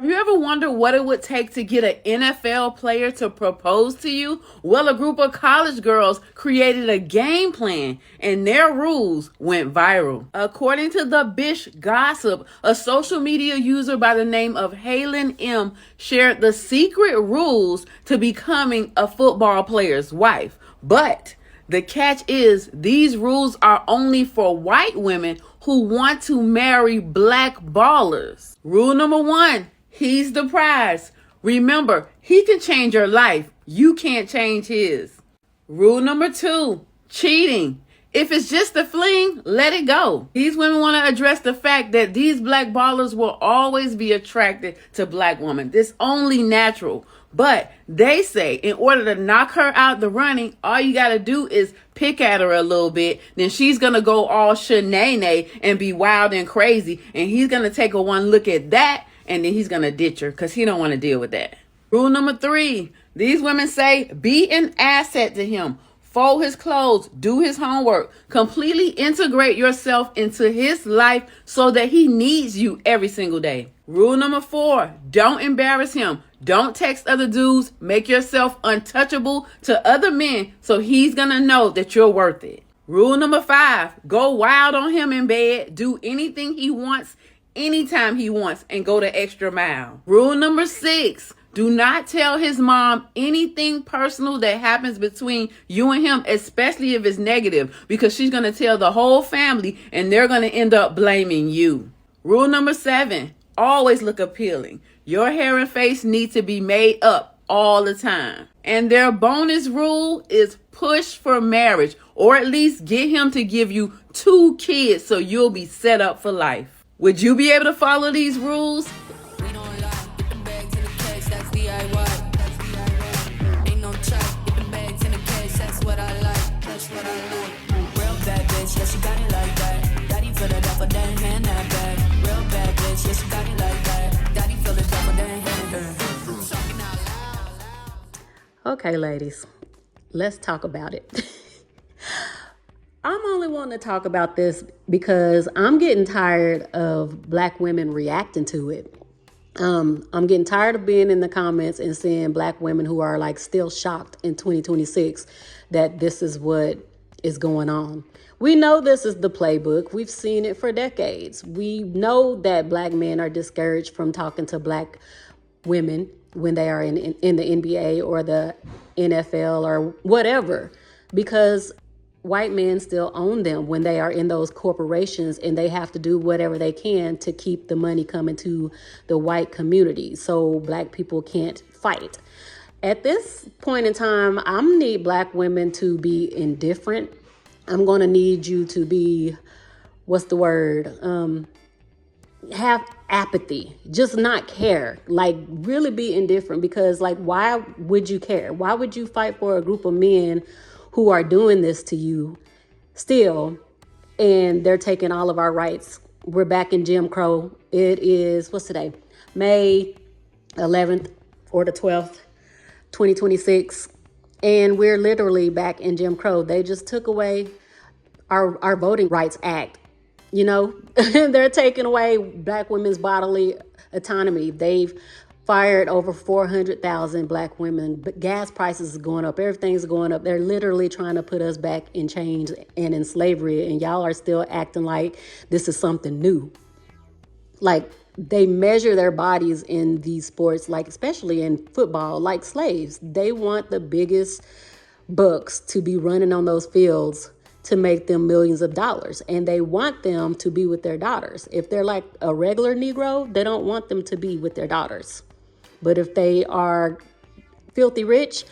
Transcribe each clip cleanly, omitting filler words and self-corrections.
Have you ever wondered what it would take to get an NFL player to propose to you? Well, a group of college girls created a game plan and their rules went viral. According to the Bish Gossip, a social media user by the name of Halen M shared the secret rules to becoming a football player's wife. But the catch is these rules are only for white women who want to marry black ballers. Rule number 1. He's the prize. Remember, he can change your life. You can't change his. Rule number 2, cheating. If it's just a fling, let it go. These women want to address the fact that these black ballers will always be attracted to black women. It's only natural. But they say in order to knock her out the running, all you got to do is pick at her a little bit. Then she's going to go all shenanay and be wild and crazy. And he's going to take a one look at that. And then he's going to ditch her because he don't want to deal with that. Rule number 3. These women say be an asset to him. Fold his clothes. Do his homework. Completely integrate yourself into his life so that he needs you every single day. Rule number 4. Don't embarrass him. Don't text other dudes. Make yourself untouchable to other men so he's going to know that you're worth it. Rule number 5. Go wild on him in bed. Do anything he wants anytime he wants and go the extra mile. Rule number 6. Do not tell his mom anything personal that happens between you and him, especially if it's negative, because she's going to tell the whole family and they're going to end up blaming you. Rule number 7. Always look appealing. Your hair and face need to be made up all the time. And their bonus rule is push for marriage, or at least get him to give you 2 kids so you'll be set up for life. Would you be able to follow these rules? We don't lie, get them bags in the cash, that's DIY. That's DIY. Ain't no trap, get them bags in the cash, that's what I like. That's what I like. Real bad bitch, yeah, she got it like that. Daddy feel the devil, then hand that back. Real bad bitch, yeah, she got it like that. Daddy feel the devil, then hand that. Okay, ladies, let's talk about it. I'm only wanting to talk about this because I'm getting tired of black women reacting to it. I'm getting tired of being in the comments and seeing black women who are like still shocked in 2026 that this is what is going on. We know this is the playbook. We've seen it for decades. We know that black men are discouraged from talking to black women when they are in the NBA or the NFL or whatever, because white men still own them when they are in those corporations, and they have to do whatever they can to keep the money coming to the white community so black people can't fight. At this point in time, I'm gonna need black women to be indifferent. I'm going to need you to be, have apathy, just not care, like really be indifferent, because like, why would you care? Why would you fight for a group of men who are doing this to you still, and they're taking all of our rights? We're back in Jim Crow. It is, what's today? May 11th or the 12th, 2026. And we're literally back in Jim Crow. They just took away our Voting Rights Act. You know, they're taking away black women's bodily autonomy. They've fired over 400,000 black women, but gas prices is going up. Everything's going up. They're literally trying to put us back in chains and in slavery. And y'all are still acting like this is something new. Like, they measure their bodies in these sports, like especially in football, like slaves. They want the biggest bucks to be running on those fields to make them millions of dollars. And they want them to be with their daughters. If they're like a regular Negro, they don't want them to be with their daughters. But if they are filthy rich,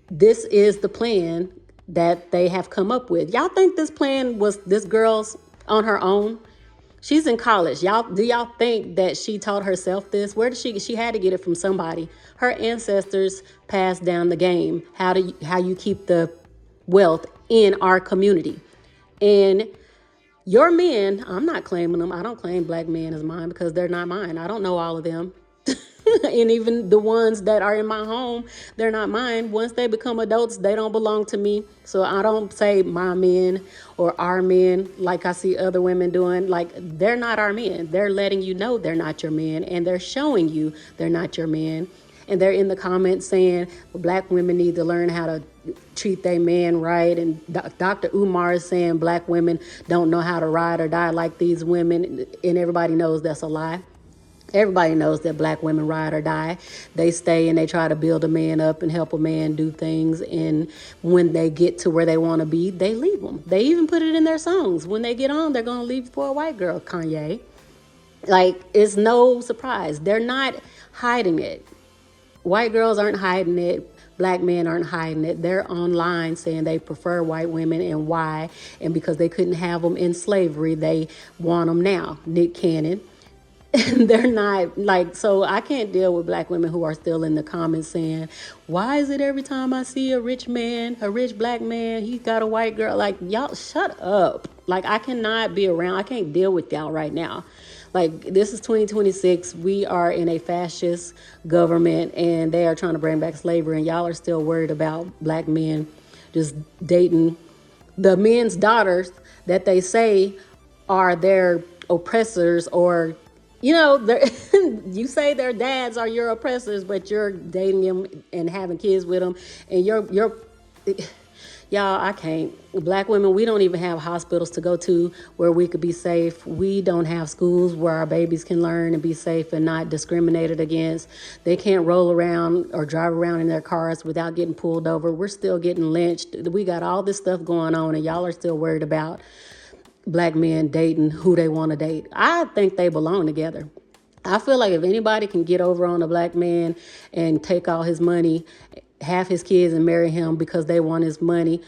this is the plan that they have come up with. Y'all think this plan was this girl's on her own? She's in college. Do y'all think that she taught herself this? Where did she had to get it from somebody. Her ancestors passed down the game, how you keep the wealth in our community. And your men, I'm not claiming them. I don't claim black men as mine because they're not mine. I don't know all of them. And even the ones that are in my home, they're not mine. Once they become adults, they don't belong to me. So I don't say my men or our men like I see other women doing. Like, they're not our men. They're letting you know they're not your men, and they're showing you they're not your men. And they're in the comments saying black women need to learn how to treat their man right. And Dr. Umar is saying black women don't know how to ride or die like these women. And everybody knows that's a lie. Everybody knows that black women ride or die. They stay and they try to build a man up and help a man do things. And when they get to where they want to be, they leave them. They even put it in their songs. When they get on, they're going to leave for a white girl, Kanye. Like, it's no surprise. They're not hiding it. White girls aren't hiding it. Black men aren't hiding it. They're online saying they prefer white women and why. And because they couldn't have them in slavery, they want them now. Nick Cannon. And they're not like, so I can't deal with black women who are still in the comments saying, why is it every time I see a rich man, a rich black man, he's got a white girl? Like, y'all shut up. Like, I cannot be around. I can't deal with y'all right now. Like, this is 2026. We are in a fascist government, and they are trying to bring back slavery, and y'all are still worried about black men just dating the men's daughters that they say are their oppressors, or, you know, you say their dads are your oppressors, but you're dating them and having kids with them, and you're y'all, I can't. Black women, we don't even have hospitals to go to where we could be safe. We don't have schools where our babies can learn and be safe and not discriminated against. They can't roll around or drive around in their cars without getting pulled over. We're still getting lynched. We got all this stuff going on, and y'all are still worried about black men dating who they want to date. I think they belong together. I feel like if anybody can get over on a black man and take all his money, have his kids, and marry him because they want his money,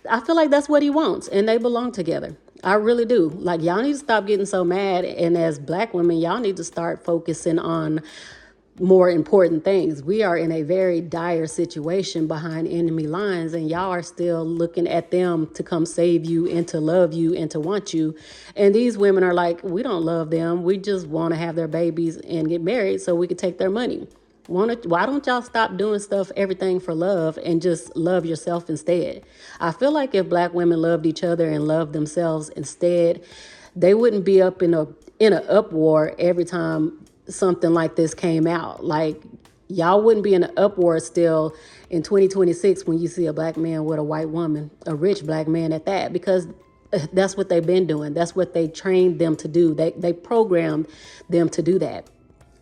I feel like that's what he wants, and they belong together. I really do. Like, y'all need to stop getting so mad, and as black women, y'all need to start focusing on more important things. We are in a very dire situation behind enemy lines, and y'all are still looking at them to come save you and to love you and to want you. And these women are like, we don't love them. We just want to have their babies and get married so we could take their money. Why don't y'all stop doing everything for love, and just love yourself instead? I feel like if black women loved each other and loved themselves instead, they wouldn't be up in an uproar every time something like this came out. Like, y'all wouldn't be in an uproar still in 2026 when you see a black man with a white woman, a rich black man at that, because that's what they've been doing. That's what they trained them to do. They programmed them to do that.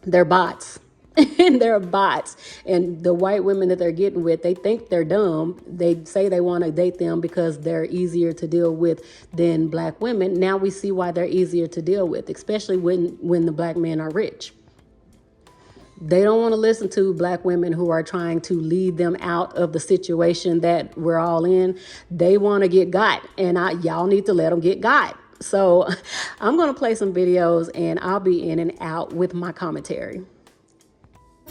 They're bots. And they're bots. And the white women that they're getting with, they think they're dumb. They say they want to date them because they're easier to deal with than black women. Now we see why they're easier to deal with, especially when the black men are rich. They don't want to listen to black women who are trying to lead them out of the situation that we're all in. They want to get got, and y'all need to let them get got. So I'm going to play some videos, and I'll be in and out with my commentary.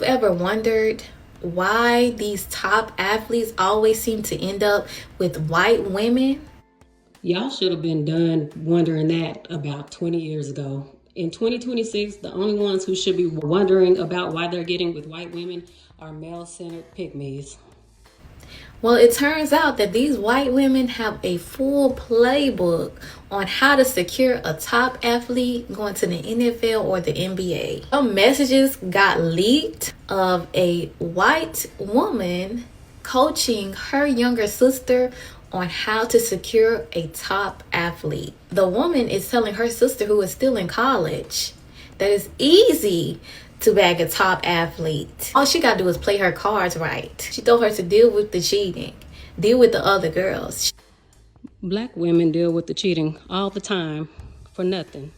Ever wondered why these top athletes always seem to end up with white women? Y'all should have been done wondering that about 20 years ago. In 2026, the only ones who should be wondering about why they're getting with white women are male-centered pygmies. Well, it turns out that these white women have a full playbook on how to secure a top athlete going to the NFL or the NBA. Some messages got leaked of a white woman coaching her younger sister on how to secure a top athlete. The woman is telling her sister, who is still in college, that it's easy to bag a top athlete. All she gotta do is play her cards right. She told her to deal with the cheating, deal with the other girls. Black women deal with the cheating all the time for nothing.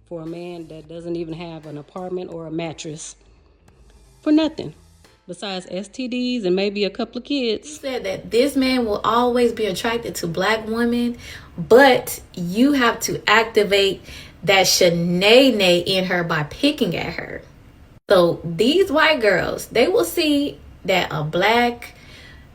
For a man that doesn't even have an apartment or a mattress. For nothing. Besides STDs and maybe a couple of kids. She said that this man will always be attracted to black women, but you have to activate that Shanae in her by picking at her. So these white girls, they will see that a black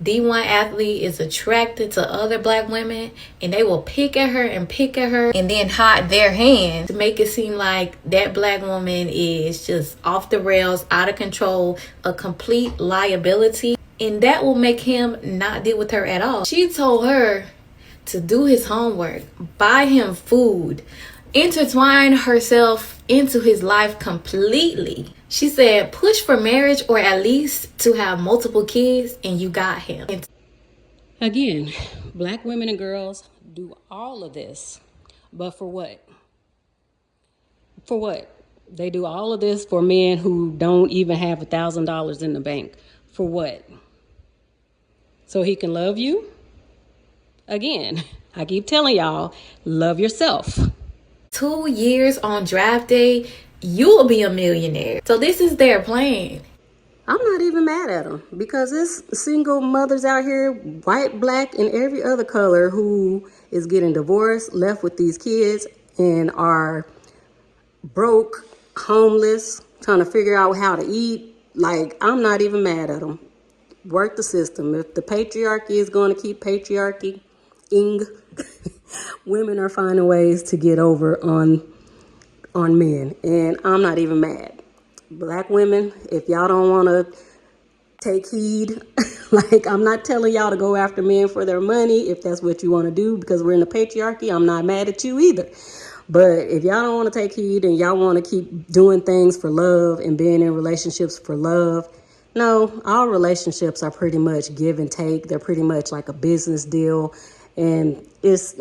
D1 athlete is attracted to other black women, and they will pick at her and then hide their hand to make it seem like that black woman is just off the rails, out of control, a complete liability. And that will make him not deal with her at all. She told her to do his homework, buy him food, intertwine herself into his life completely. She said, push for marriage or at least to have multiple kids, and you got him. Again, black women and girls do all of this, but for what? For what? They do all of this for men who don't even have $1,000 in the bank. For what? So he can love you? Again, I keep telling y'all, love yourself. 2 years on draft day, you will be a millionaire. So this is their plan. I'm not even mad at them because there's single mothers out here, white, black, and every other color, who is getting divorced, left with these kids, and are broke, homeless, trying to figure out how to eat. Like, I'm not even mad at them. Work the system. If the patriarchy is going to keep patriarchy, women are finding ways to get over on men, and I'm not even mad. Black women, if y'all don't want to take heed, like, I'm not telling y'all to go after men for their money if that's what you want to do, because we're in a patriarchy. I'm not mad at you either. But if y'all don't want to take heed and y'all want to keep doing things for love and being in relationships for love, no, all relationships are pretty much give and take. They're pretty much like a business deal. And it's,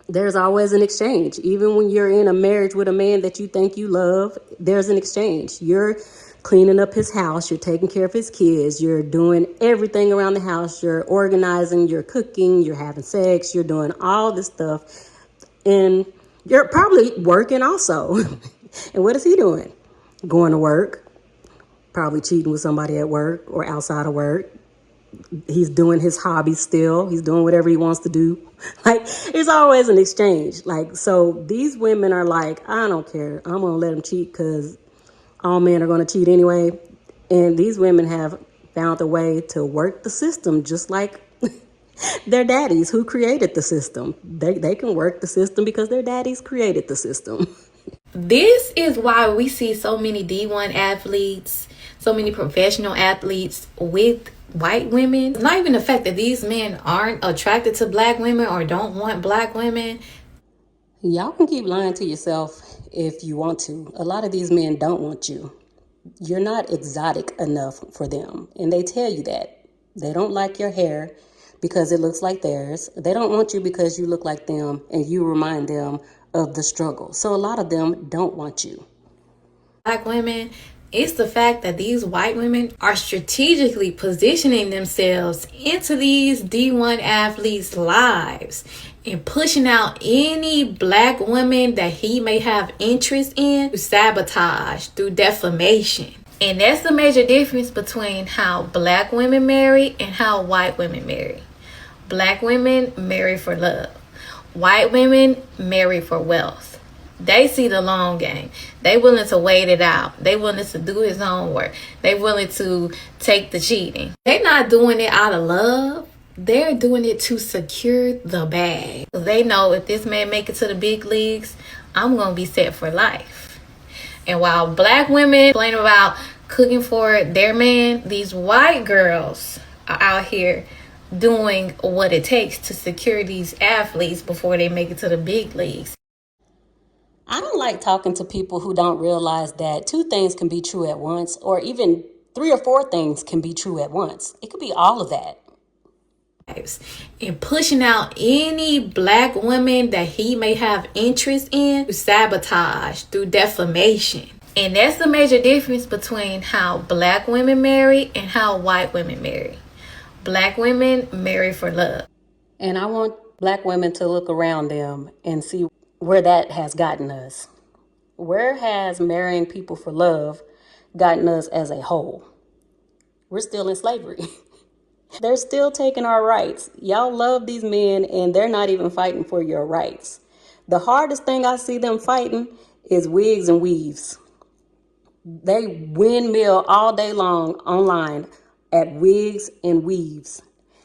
there's always an exchange. Even when you're in a marriage with a man that you think you love, there's an exchange. You're cleaning up his house. You're taking care of his kids. You're doing everything around the house. You're organizing. You're cooking. You're having sex. You're doing all this stuff. And you're probably working also. And what is he doing? Going to work. Probably cheating with somebody at work or outside of work. He's doing his hobby still. He's doing whatever he wants to do. Like, it's always an exchange. Like, so these women are like, I don't care. I'm going to let him cheat because all men are going to cheat anyway. And these women have found a way to work the system just like their daddies who created the system. They can work the system because their daddies created the system. This is why we see so many D1 athletes, so many professional athletes with white women. It's not even the fact that these men aren't attracted to black women or don't want black women. Y'all can keep lying to yourself if you want to. A lot of these men don't want you. You're not exotic enough for them. And they tell you that. They don't like your hair because it looks like theirs. They don't want you because you look like them and you remind them of the struggle. So a lot of them don't want you. Black women, it's the fact that these white women are strategically positioning themselves into these D1 athletes' lives and pushing out any black women that he may have interest in through sabotage, through defamation. And that's the major difference between how black women marry and how white women marry. Black women marry for love. White women marry for wealth. They see the long game. They willing to wait it out. They willing to do his homework. They willing to take the cheating. They're not doing it out of love. They're doing it to secure the bag. They know if this man make it to the big leagues, I'm going to be set for life. And while black women complain about cooking for their man, these white girls are out here doing what it takes to secure these athletes before they make it to the big leagues. I don't like talking to people who don't realize that two things can be true at once, or even 3 or 4 things can be true at once. It could be all of that. And pushing out any black women that he may have interest in through sabotage, through defamation. And that's the major difference between how black women marry and how white women marry. Black women marry for love. And I want black women to look around them and see where that has gotten us. Where has marrying people for love gotten us as a whole? We're still in slavery. They're still taking our rights. Y'all love these men and they're not even fighting for your rights. The hardest thing I see them fighting is wigs and weaves. They windmill all day long online at wigs and weaves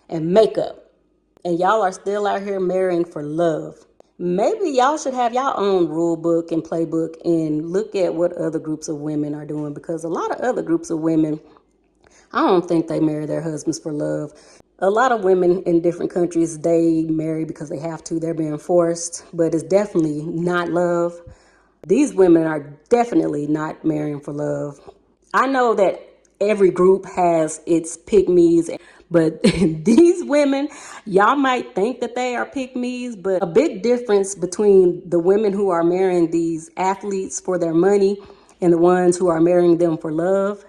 and makeup. And y'all are still out here marrying for love. Maybe y'all should have y'all own rule book and playbook and look at what other groups of women are doing, because a lot of other groups of women, I don't think they marry their husbands for love. A lot of women in different countries, they marry because they have to. They're being forced, but it's definitely not love. These women are definitely not marrying for love. I know that every group has its pick-me's, but these women, y'all might think that they are pick-me's, but a big difference between the women who are marrying these athletes for their money and the ones who are marrying them for love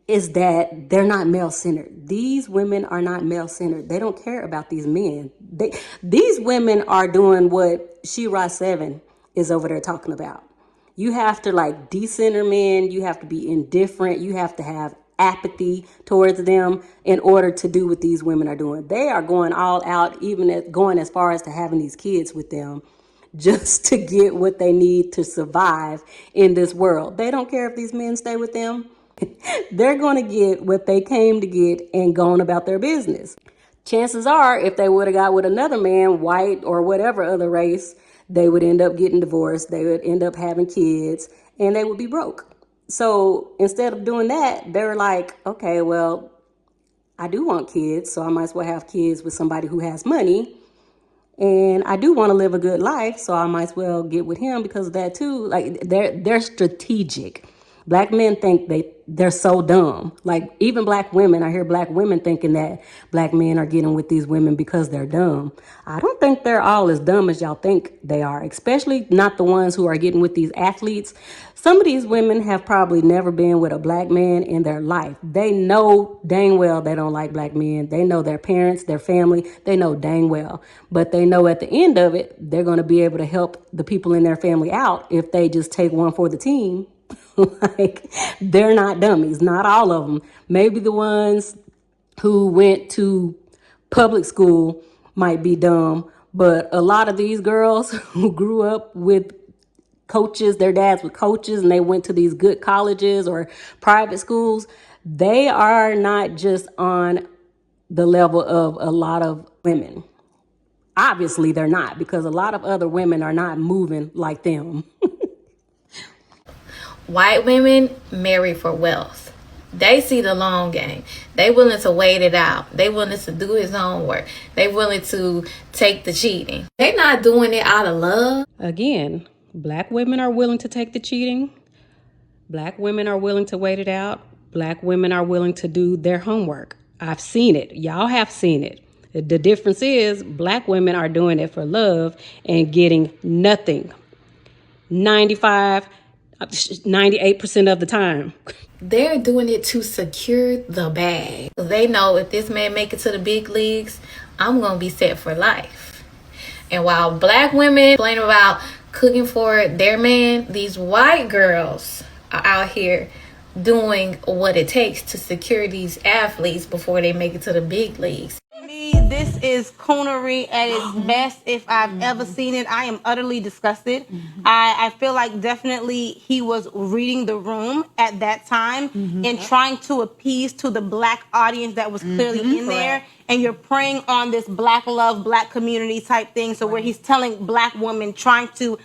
is that they're not male-centered. These women are not male-centered. They don't care about these men. These women are doing what She-Ra 7 is over there talking about. You have to like decenter men. You have to be indifferent. You have to have apathy towards them in order to do what these women are doing. They are going all out, even going as far as to having these kids with them just to get what they need to survive in this world. They don't care if these men stay with them. They're going to get what they came to get and going about their business. Chances are, if they would have got with another man, white or whatever other race, they would end up getting divorced. They would end up having kids and they would be broke. So instead of doing that, they're like, okay, well, I do want kids, so I might as well have kids with somebody who has money. And I do want to live a good life, so I might as well get with him because of that too. Like they're strategic. Black men think they're so dumb. Like even black women, I hear black women thinking that black men are getting with these women because they're dumb. I don't think they're all as dumb as y'all think they are, especially not the ones who are getting with these athletes. Some of these women have probably never been with a black man in their life. They know dang well they don't like black men. They know their parents, their family, they know dang well. But they know at the end of it, they're going to be able to help the people in their family out if they just take one for the team. Like, they're not dummies, not all of them. Maybe the ones who went to public school might be dumb, but a lot of these girls who grew up with coaches, their dads were coaches, and they went to these good colleges or private schools, they are not just on the level of a lot of women. Obviously, they're not, because a lot of other women are not moving like them. White women marry for wealth. They see the long game. They willing to wait it out. They willing to do his homework. They willing to take the cheating. They not doing it out of love. Again, black women are willing to take the cheating. Black women are willing to wait it out. Black women are willing to do their homework. I've seen it. Y'all have seen it. The difference is black women are doing it for love and getting nothing. 98% of the time. They're doing it to secure the bag. They know if this man make it to the big leagues, I'm going to be set for life. And while black women complain about cooking for their man, these white girls are out here doing what it takes to secure these athletes before they make it to the big leagues. This is coonery at its best if I've ever seen it. I am utterly disgusted. I feel like definitely he was reading the room at that time and trying to appease to the black audience that was clearly in there. And you're preying on this black love, black community type thing. So where he's telling black women, trying to,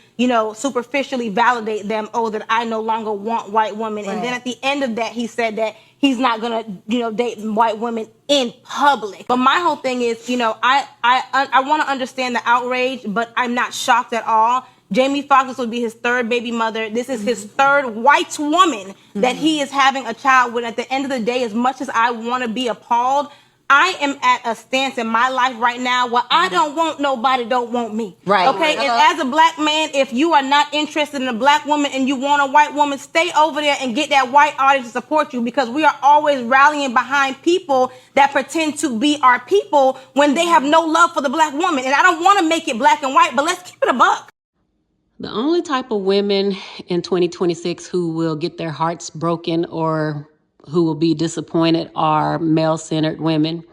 superficially validate them, that I no longer want white women. And then at the end of that, he said that he's not going to, date white women in public. But my whole thing is, I want to understand the outrage, but I'm not shocked at all. Jamie Foxx, this will be his third baby mother. This is his third white woman that he is having a child with. At the end of the day, as much as I want to be appalled, I am at a stance in my life right now where I don't want nobody, don't want me. Right. Okay. And as a black man, if you are not interested in a black woman and you want a white woman, stay over there and get that white audience to support you, because we are always rallying behind people that pretend to be our people when they have no love for the black woman. And I don't want to make it black and white, but let's keep it a buck. The only type of women in 2026 who will get their hearts broken or who will be disappointed are male-centered women,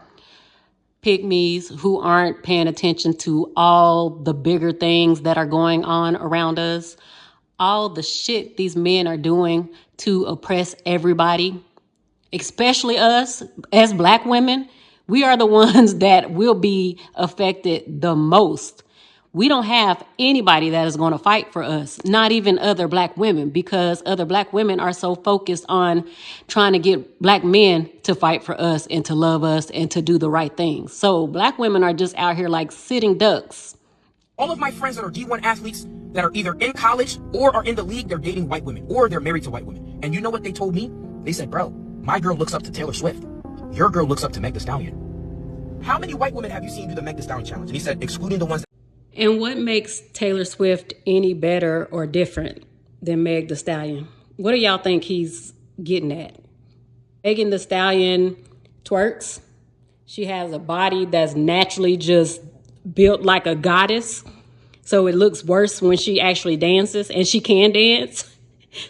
pygmies who aren't paying attention to all the bigger things that are going on around us, all the shit these men are doing to oppress everybody especially us as Black women, we are the ones that will be affected the most. We don't have anybody that is going to fight for us, not even other Black women, because other Black women are so focused on trying to get Black men to fight for us and to love us and to do the right things. So Black women are just out here like sitting ducks. All of my friends that are D1 athletes that are either in college or are in the league, they're dating white women or they're married to white women. And you know what they told me? They said, bro, my girl looks up to Taylor Swift. Your girl looks up to Meg Thee Stallion. How many white women have you seen do the Meg Thee Stallion challenge? And he said, excluding the ones that... And what makes Taylor Swift any better or different than Meg Thee Stallion? What do y'all think he's getting at? Megan Thee Stallion twerks. She has a body that's naturally just built like a goddess. So it looks worse when she actually dances, and she can dance.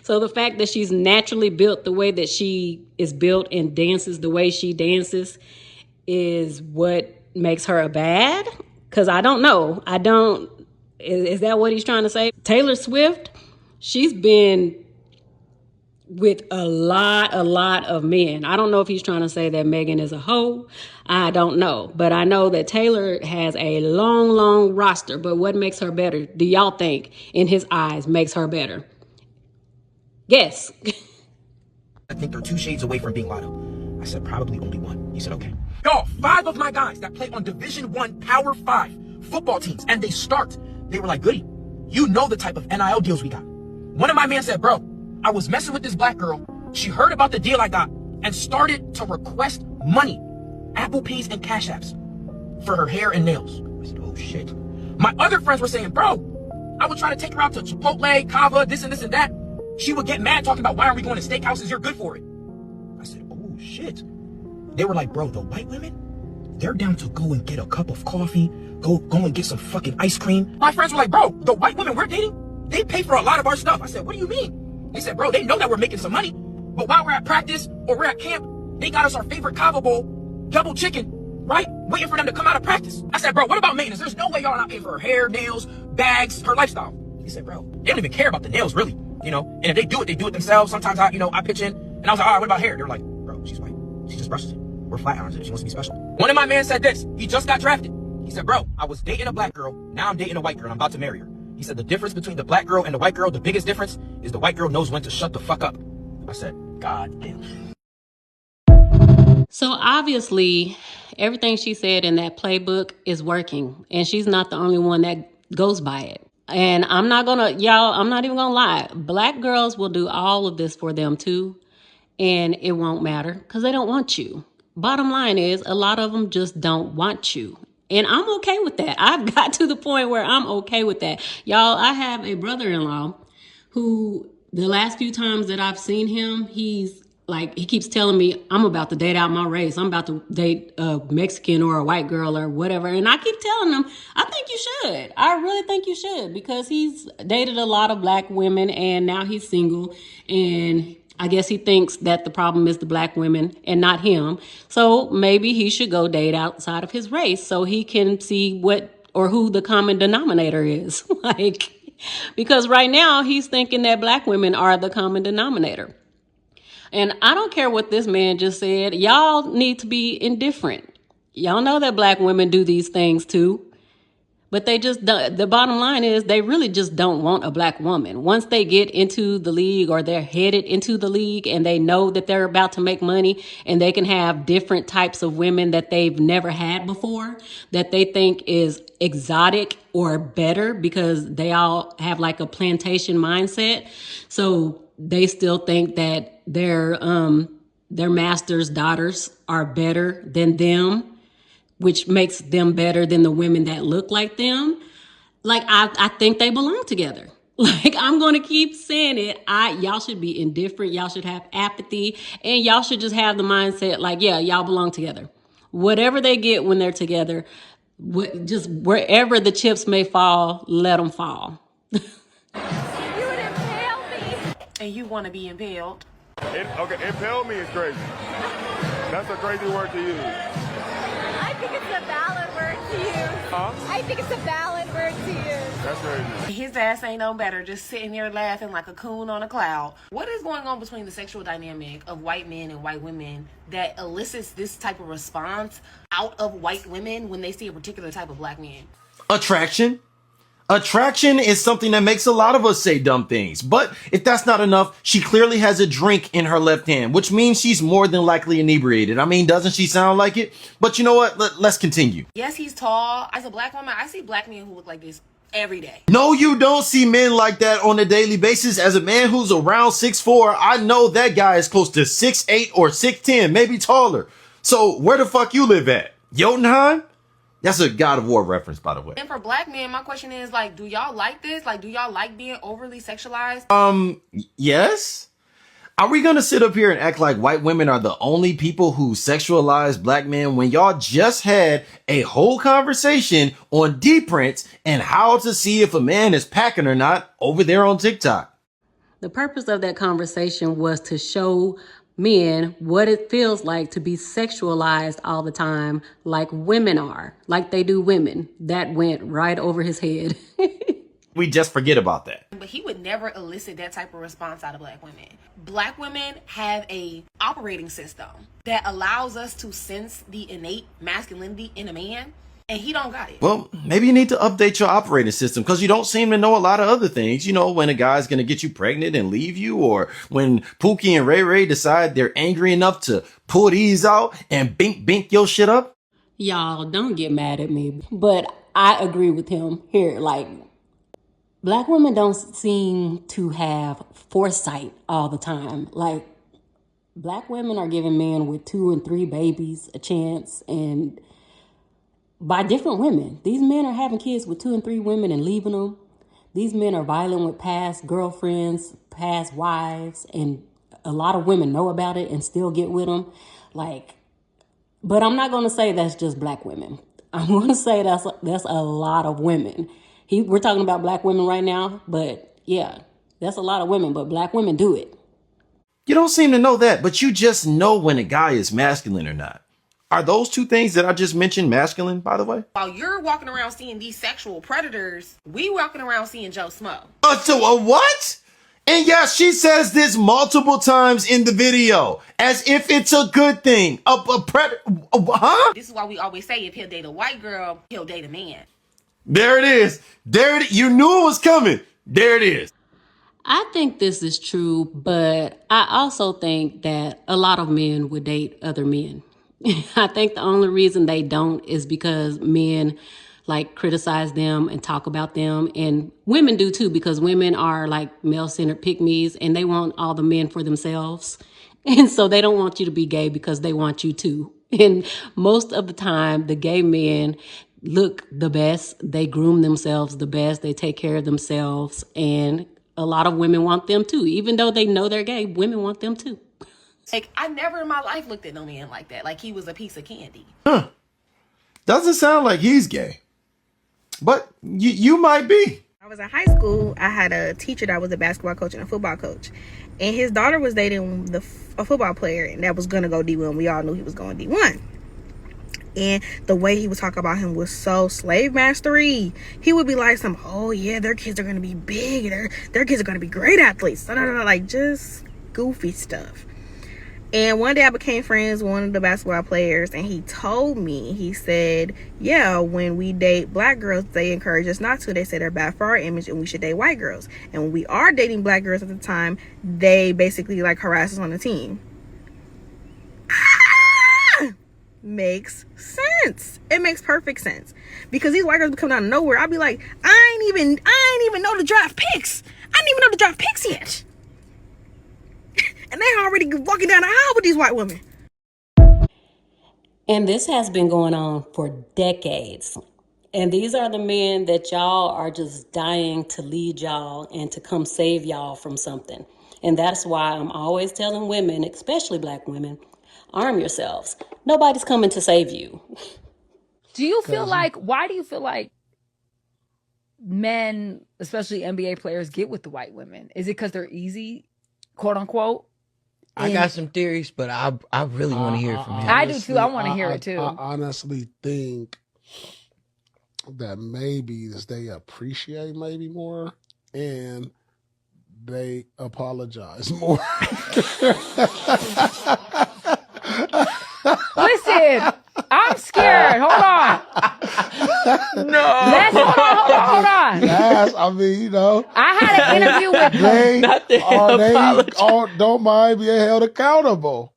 So the fact that she's naturally built the way that she is built and dances the way she dances is what makes her a bad? Because I don't know. Is that what he's trying to say? Taylor Swift, she's been with a lot of men. I don't know if he's trying to say that Megan is a hoe. I don't know. But I know that Taylor has a long roster. But what makes her better, do y'all think, in his eyes, makes her better? Guess. I think they're 2 shades away from being Lotto. I said, probably only one. He said, okay. Y'all, 5 of my guys that play on Division I Power 5 football teams, and they were like, Goody, you know the type of NIL deals we got. One of my men said, bro, I was messing with this Black girl. She heard about the deal I got and started to request money, Apple Pays and Cash Apps, for her hair and nails. I said, oh shit. My other friends were saying, bro, I would try to take her out to Chipotle, Cava, this and that. She would get mad talking about, why are we going to steakhouses? You're good for it. I said, oh shit. They were like, bro, the white women, they're down to go and get a cup of coffee, go and get some fucking ice cream. My friends were like, bro, the white women we're dating, they pay for a lot of our stuff. I said, what do you mean? They said, bro, they know that we're making some money, but while we're at practice or we're at camp, they got us our favorite Cava Bowl, double chicken, right? Waiting for them to come out of practice. I said, bro, what about maintenance? There's no way y'all not paying for her hair, nails, bags, her lifestyle. He said, bro, they don't even care about the nails, really, you know? And if they do it themselves. Sometimes I pitch in, and I was like, all right, what about hair? They were like, bro, she's white. She just brushes it. We're flat irons it. She wants to be special. One of my men said this. He just got drafted. He said, bro, I was dating a Black girl. Now I'm dating a white girl, and I'm about to marry her. He said, the difference between the Black girl and the white girl, the biggest difference is the white girl knows when to shut the fuck up. I said, God damn. So obviously, everything she said in that playbook is working, and she's not the only one that goes by it. And I'm not even gonna lie. Black girls will do all of this for them too, and it won't matter because they don't want you. Bottom line is, a lot of them just don't want you. And I'm okay with that. I've got to the point where I'm okay with that. Y'all, I have a brother-in-law who, the last few times that I've seen him, he keeps telling me, I'm about to date out my race. I'm about to date a Mexican or a white girl or whatever. And I keep telling him, I think you should. I really think you should, because he's dated a lot of Black women and now he's single. And I guess he thinks that the problem is the Black women and not him. So maybe he should go date outside of his race so he can see who the common denominator is. Because right now he's thinking that Black women are the common denominator. And I don't care what this man just said. Y'all need to be indifferent. Y'all know that Black women do these things too. But the bottom line is they really just don't want a Black woman. Once they get into the league or they're headed into the league and they know that they're about to make money and they can have different types of women that they've never had before, that they think is exotic or better because they all have like a plantation mindset. So they still think that their master's daughters are better than them, which makes them better than the women that look like them. I think they belong together. I'm going to keep saying it. Y'all should be indifferent. Y'all should have apathy. And y'all should just have the mindset yeah, y'all belong together. Whatever they get when they're together, just wherever the chips may fall, let them fall. You would impale me. And you want to be impaled. Impale me is crazy. That's a crazy word to use. I think it's a valid word to use. Huh? I think it's a valid word to use. That's crazy. His ass ain't no better, just sitting there laughing like a coon on a cloud. What is going on between the sexual dynamic of white men and white women that elicits this type of response out of white women when they see a particular type of black man? Attraction. Attraction is something that makes a lot of us say dumb things. But if that's not enough, she clearly has a drink in her left hand, which means she's more than likely inebriated. I mean, doesn't she sound like it? But you know what? Let's continue. Yes, he's tall. As a black woman, I see black men who look like this every day. No, you don't see men like that on a daily basis. As a man who's around 6'4", I know that guy is close to 6'8" or 6'10", maybe taller. So where the fuck you live at? Jotunheim? That's a God of War reference, by the way. And for black men, my question is, like, do y'all like this? Like, do y'all like being overly sexualized? Yes? Are we gonna sit up here and act like white women are the only people who sexualize black men when y'all just had a whole conversation on D-prints and how to see if a man is packing or not over there on TikTok? The purpose of that conversation was to show men what it feels like to be sexualized all the time, like women are, like they do women. That went right over his head. We just forget about that. But he would never elicit that type of response out of black women. Black women have a operating system that allows us to sense the innate masculinity in a man, and he don't got it. Well, maybe you need to update your operating system because you don't seem to know a lot of other things. You know, when a guy's going to get you pregnant and leave you, or when Pookie and Ray Ray decide they're angry enough to pull these out and bink your shit up. Y'all, don't get mad at me, but I agree with him here. Like, black women don't seem to have foresight all the time. Like, black women are giving men with 2 and 3 babies a chance, and by different women. These men are having kids with 2 and 3 women and leaving them. These men are violent with past girlfriends, past wives, and a lot of women know about it and still get with them. Like, but I'm not going to say that's just black women. I'm going to say that's a lot of women. We're talking about black women right now, but yeah, that's a lot of women, but black women do it. You don't seem to know that, but you just know when a guy is masculine or not. Are those two things that I just mentioned masculine, by the way? While you're walking around seeing these sexual predators, we walking around seeing Joe Smo. So what? And yeah, she says this multiple times in the video, as if it's a good thing. A predator, huh? This is why we always say if he'll date a white girl, he'll date a man. There it is. You knew it was coming. There it is. I think this is true, but I also think that a lot of men would date other men. I think the only reason they don't is because men like criticize them and talk about them, and women do too, because women are like male-centered pick-me's and they want all the men for themselves. And so they don't want you to be gay because they want you to. And most of the time, the gay men look the best. They groom themselves the best. They take care of themselves. And a lot of women want them too. Even though they know they're gay, women want them too. Like, I never in my life looked at no man like that. Like he was a piece of candy. Huh. Doesn't sound like he's gay. But you might be. I was in high school. I had a teacher that was a basketball coach and a football coach. And his daughter was dating a football player, and that was going to go D1. We all knew he was going D1. And the way he would talk about him was so slave mastery. He would be like oh yeah, their kids are going to be big. Their kids are going to be great athletes. Like just goofy stuff. And one day I became friends with one of the basketball players, and he told me, he said, yeah, when we date black girls, they encourage us not to. They say they're bad for our image and we should date white girls. And when we are dating black girls at the time, they basically like harass us on the team. Makes sense. It makes perfect sense. Because these white girls be coming out of nowhere. I'll be like, I ain't even know the draft picks. I didn't even know the draft picks yet. And they already walking down the aisle with these white women. And this has been going on for decades. And these are the men that y'all are just dying to lead y'all and to come save y'all from something. And that's why I'm always telling women, especially black women, arm yourselves. Nobody's coming to save you. Do you feel like, why do you feel like men, especially NBA players, get with the white women? Is it because they're easy, quote unquote? I got some theories, but I really want to hear it from him. I do too. I want to hear it too. I honestly think that maybe they appreciate maybe more and they apologize more. Listen, I'm scared. Hold on. No. Hold on. Yes, I mean, you know. I had an interview with don't mind being held accountable.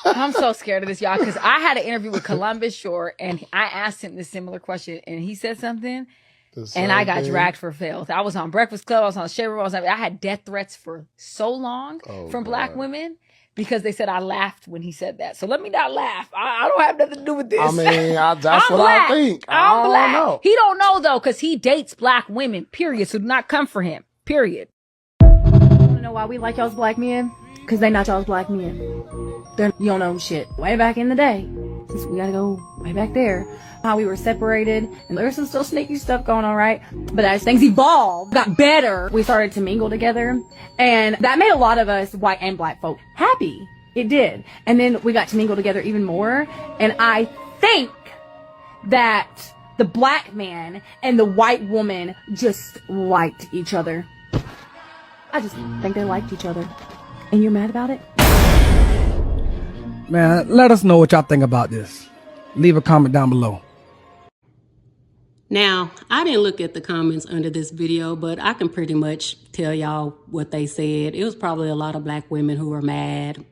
I'm so scared of this, y'all, because I had an interview with Columbus Short, and I asked him this similar question, and he said something, and I got dragged for filth. I was on Breakfast Club, I was on Shaver, I had death threats for so long from Black women because they said I laughed when he said that. So let me not laugh. I don't have nothing to do with this. I mean, that's what Black. I think. I'm Black. Know. He don't know, though, because he dates Black women, period. So do not come for him, period. You want to know why we like y'all's Black men? Because they not y'all's Black men. You don't know shit. Way back in the day, since we gotta go way back there, how we were separated, and there's some still sneaky stuff going on, right? But as things evolved, got better, we started to mingle together, and that made a lot of us white and Black folk happy. It did. And then we got to mingle together even more, and I think that the Black man and the white woman just liked each other. I just think they liked each other. And you're mad about it? Man, let us know what y'all think about this. Leave a comment down below. Now, I didn't look at the comments under this video, but I can pretty much tell y'all what they said. It was probably a lot of Black women who were mad.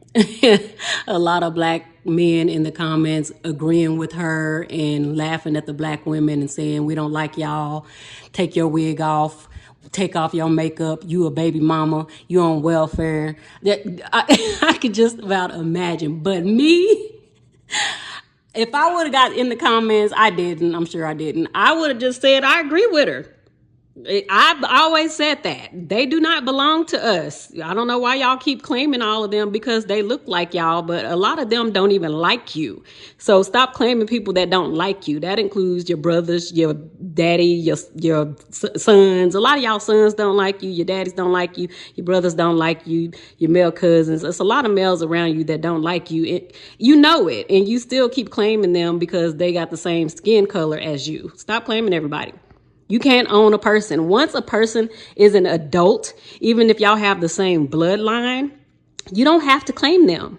A lot of Black men in the comments agreeing with her and laughing at the Black women and saying, we don't like y'all. Take your wig off. Take off your makeup. You a baby mama. You on welfare. I could just about imagine. But me, if I would have got in the comments, I didn't. I'm sure I didn't. I would have just said, I agree with her. I've always said that. They do not belong to us. I don't know why y'all keep claiming all of them because they look like y'all, but a lot of them don't even like you. So stop claiming people that don't like you. That includes your brothers, your daddy, your sons. A lot of y'all sons don't like you. Your daddies don't like you. Your brothers don't like you. Your male cousins. There's a lot of males around you that don't like you. You know it, and you still keep claiming them because they got the same skin color as you. Stop claiming everybody. You can't own a person. Once a person is an adult, even if y'all have the same bloodline, you don't have to claim them.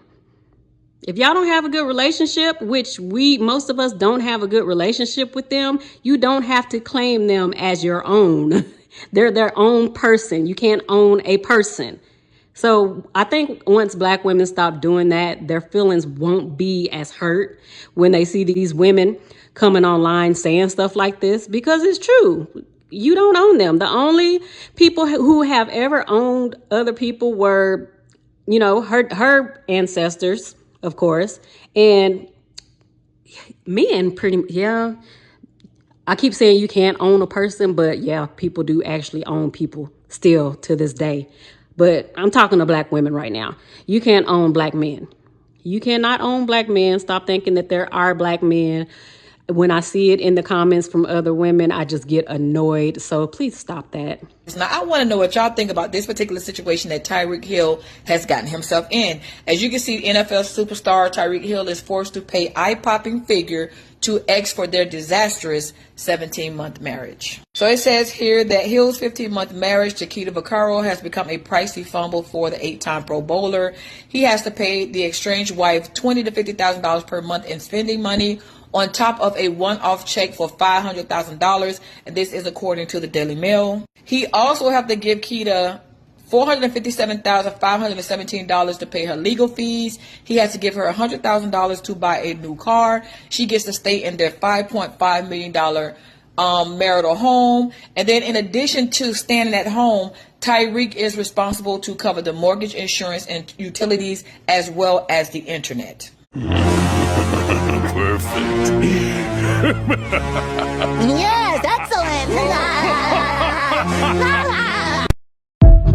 If y'all don't have a good relationship, which most of us don't have a good relationship with them, you don't have to claim them as your own. They're their own person. You can't own a person. So I think once Black women stop doing that, their feelings won't be as hurt when they see these women coming online saying stuff like this, because it's true. You don't own them. The only people who have ever owned other people were, her ancestors, of course, and men I keep saying you can't own a person, but yeah, people do actually own people still to this day. But I'm talking to Black women right now. You can't own Black men. You cannot own Black men. Stop thinking that there are Black men. When I see it in the comments from other women, I just get annoyed. So please stop that. Now, I want to know what y'all think about this particular situation that Tyreek Hill has gotten himself in. As you can see, NFL superstar Tyreek Hill is forced to pay eye-popping figure to ex for their disastrous 17-month marriage. So it says here that Hill's 15-month marriage to Keita Vaccaro has become a pricey fumble for the 8-time Pro Bowler. He has to pay the estranged wife $20,000 to $50,000 per month in spending money, on top of a one-off check for $500,000, and this is according to the Daily Mail. He also have to give Keita $457,517 to pay her legal fees. He has to give her $100,000 to buy a new car. She gets to stay in their $5.5 million marital home. And then in addition to staying at home, Tyreek is responsible to cover the mortgage, insurance, and utilities, as well as the internet. Perfect. Yes, excellent.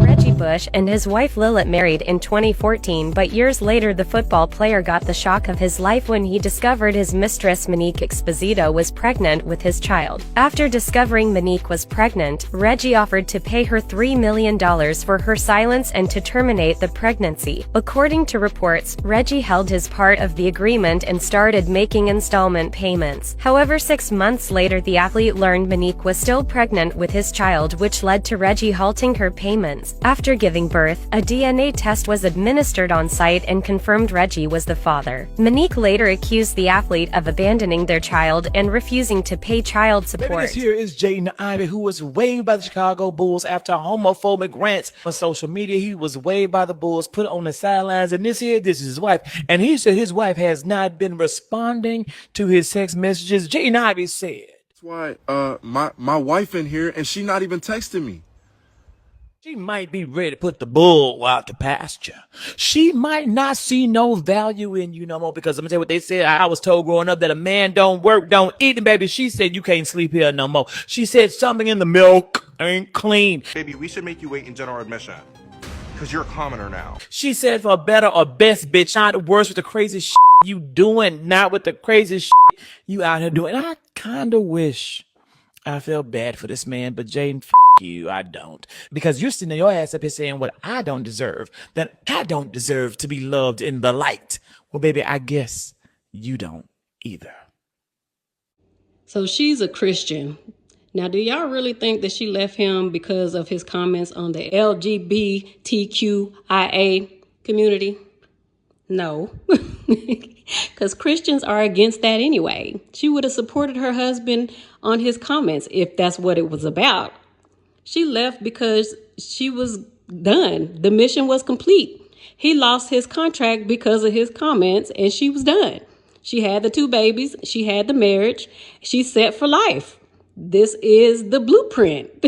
Reggie Bush and his wife Lilith married in 2014, but years later the football player got the shock of his life when he discovered his mistress Monique Exposito was pregnant with his child. After discovering Monique was pregnant, Reggie offered to pay her $3 million for her silence and to terminate the pregnancy. According to reports, Reggie held his part of the agreement and started making installment payments. However, 6 months later the athlete learned Monique was still pregnant with his child, which led to Reggie halting her payments. After giving birth, a DNA test was administered on site and confirmed Reggie was the father. Monique later accused the athlete of abandoning their child and refusing to pay child support. Baby, this here is Jaden Ivey, who was waived by the Chicago Bulls after homophobic rants on social media. He was waived by the Bulls, put on the sidelines, and this is his wife. And he said his wife has not been responding to his text messages. Jaden Ivey said, That's why my wife in here and she not even texting me. she might be ready to put the bull out to pasture. She might not see no value in you no more, because I'm gonna tell you what they said. I was told growing up that a man don't work, don't eat. And baby, she said you can't sleep here no more. She said something in the milk ain't clean. Baby, we should make you wait in general admission. Because you're a commoner now. She said for better or best, bitch, not worse with the crazy shit you doing, not with the crazy shit you out here doing. I kinda wish I felt bad for this man, but Jaden, you, I don't. Because you're sitting your ass up here saying what I don't deserve, that I don't deserve to be loved in the light. Well, baby, I guess you don't either. So she's a Christian. Now, do y'all really think that she left him because of his comments on the LGBTQIA community? No, because Christians are against that anyway. She would have supported her husband on his comments if that's what it was about. She left because she was done. The mission was complete. He lost his contract because of his comments, and she was done. She had the 2 babies. She had the marriage. She's set for life. This is the blueprint.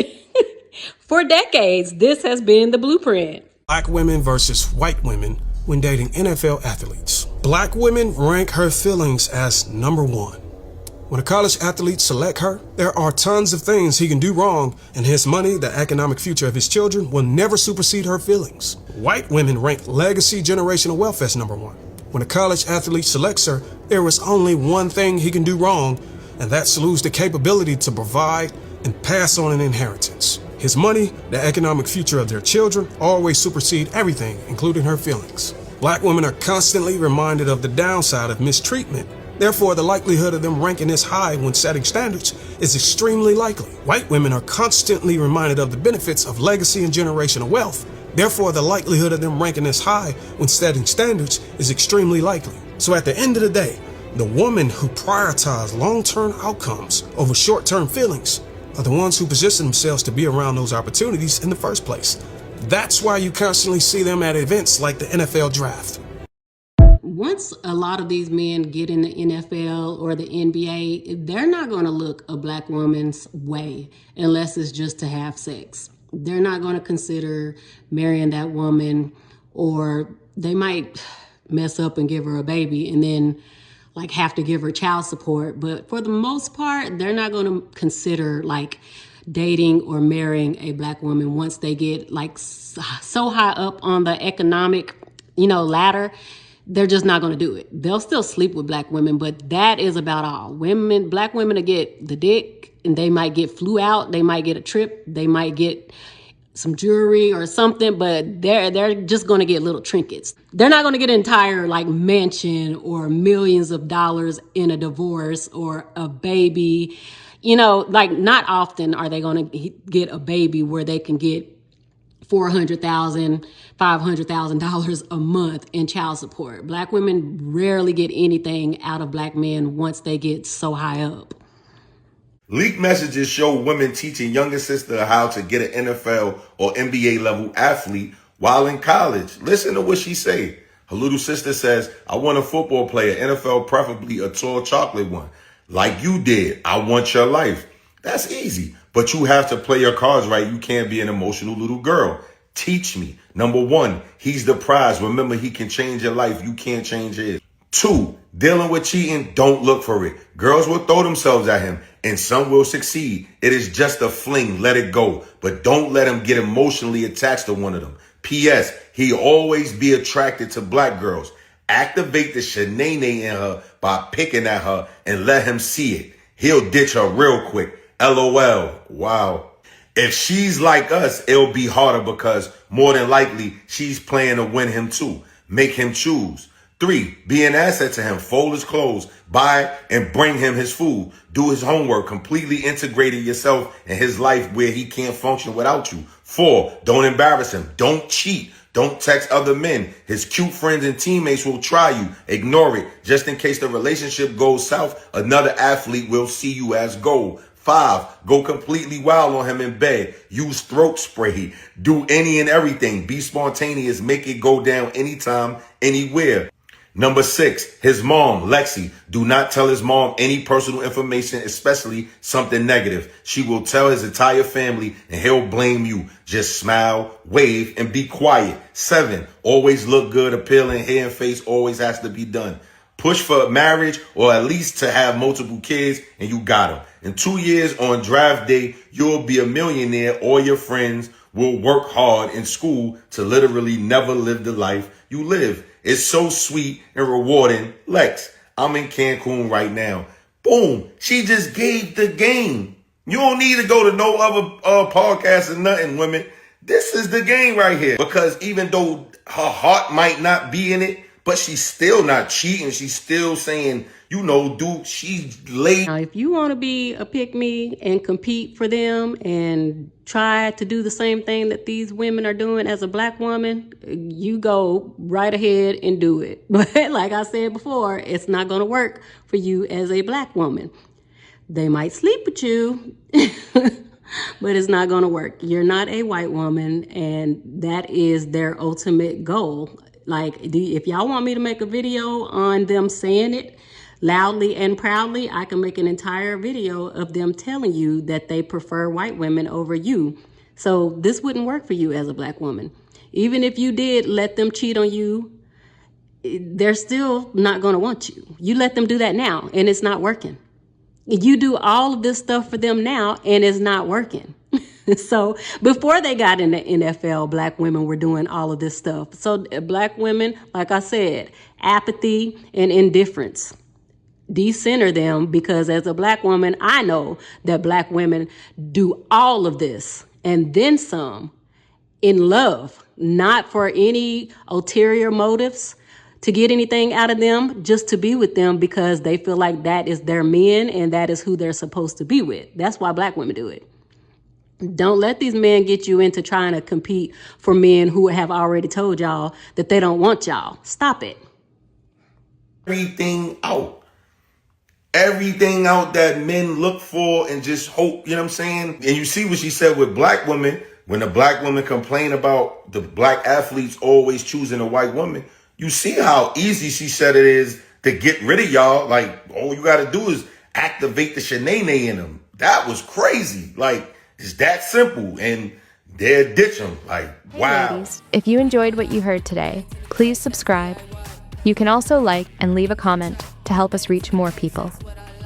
For decades, this has been the blueprint. Black women versus white women when dating NFL athletes. Black women rank her feelings as number 1. When a college athlete selects her, there are tons of things he can do wrong, and his money, the economic future of his children, will never supersede her feelings. White women rank legacy generational wealth as number 1. When a college athlete selects her, there is only one thing he can do wrong, and that's lose the capability to provide and pass on an inheritance. His money, the economic future of their children, always supersede everything, including her feelings. Black women are constantly reminded of the downside of mistreatment. Therefore, the likelihood of them ranking as high when setting standards is extremely likely. White women are constantly reminded of the benefits of legacy and generational wealth. Therefore, the likelihood of them ranking as high when setting standards is extremely likely. So at the end of the day, the women who prioritize long-term outcomes over short-term feelings are the ones who position themselves to be around those opportunities in the first place. That's why you constantly see them at events like the NFL draft. Once a lot of these men get in the NFL or the NBA, they're not going to look a black woman's way unless it's just to have sex. They're not going to consider marrying that woman, or they might mess up and give her a baby and then like have to give her child support. But for the most part, they're not going to consider like dating or marrying a black woman once they get like so high up on the economic, ladder. They're just not going to do it. They'll still sleep with black women, but that is about all. Black women will get the dick, and they might get flew out. They might get a trip. They might get some jewelry or something, but they're just going to get little trinkets. They're not going to get an entire like mansion or millions of dollars in a divorce or a baby. Like not often are they going to get a baby where they can get $400,000, $500,000 a month in child support. Black women rarely get anything out of black men once they get so high up. Leaked messages show women teaching younger sister how to get an NFL or NBA level athlete while in college. Listen to what she say. Her little sister says, I want a football player, NFL, preferably a tall chocolate one. Like you did, I want your life. That's easy, but you have to play your cards right. You can't be an emotional little girl. Teach me. Number 1, he's the prize. Remember, he can change your life. You can't change his. 2, dealing with cheating, don't look for it. Girls will throw themselves at him and some will succeed. It is just a fling. Let it go. But don't let him get emotionally attached to one of them. P.S. He always be attracted to black girls. Activate the shenane in her by picking at her and let him see it. He'll ditch her real quick. LOL. Wow. If she's like us, it'll be harder because more than likely she's playing to win him too. Make him choose. 3, be an asset to him. Fold his clothes, buy and bring him his food. Do his homework. Completely integrating yourself in his life where he can't function without you. 4, don't embarrass him. Don't cheat. Don't text other men. His cute friends and teammates will try you. Ignore it. Just in case the relationship goes south, another athlete will see you as gold. 5, go completely wild on him in bed. Use throat spray. Do any and everything. Be spontaneous. Make it go down anytime, anywhere. Number 6, his mom, Lexi. Do not tell his mom any personal information, especially something negative. She will tell his entire family and he'll blame you. Just smile, wave, and be quiet. 7, always look good, appealing, hair and face always has to be done. Push for marriage or at least to have multiple kids and you got them. In 2 years on draft day, you'll be a millionaire. All your friends will work hard in school to literally never live the life you live. It's so sweet and rewarding. Lex, I'm in Cancun right now. Boom. She just gave the game. You don't need to go to no other podcast or nothing, women. This is the game right here. Because even though her heart might not be in it, but she's still not cheating. She's still saying, you know, dude, she's late. Now, if you want to be a pick-me and compete for them and try to do the same thing that these women are doing as a black woman, you go right ahead and do it. But like I said before, it's not going to work for you as a black woman. They might sleep with you, but it's not going to work. You're not a white woman, and that is their ultimate goal. Like, if y'all want me to make a video on them saying it loudly and proudly, I can make an entire video of them telling you that they prefer white women over you. So this wouldn't work for you as a black woman. Even if you did let them cheat on you, they're still not going to want you. You let them do that now, and it's not working. You do all of this stuff for them now, and it's not working. So before they got in the NFL, black women were doing all of this stuff. So black women, like I said, apathy and indifference. Decenter them, because as a black woman, I know that black women do all of this and then some in love, not for any ulterior motives to get anything out of them, just to be with them because they feel like that is their men and that is who they're supposed to be with. That's why black women do it. Don't let these men get you into trying to compete for men who have already told y'all that they don't want y'all. Stop it. Everything out that men look for and just hope, you know what I'm saying? And you see what she said with black women, when the black women complain about the black athletes always choosing a white woman, you see how easy she said it is to get rid of y'all. Like, all you got to do is activate the shenane in them. That was crazy. Like, it's that simple, and they'll ditch them. Like, wow. Hey ladies, if you enjoyed what you heard today, please subscribe. You can also like and leave a comment to help us reach more people.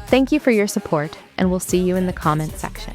Thank you for your support, and we'll see you in the comment section.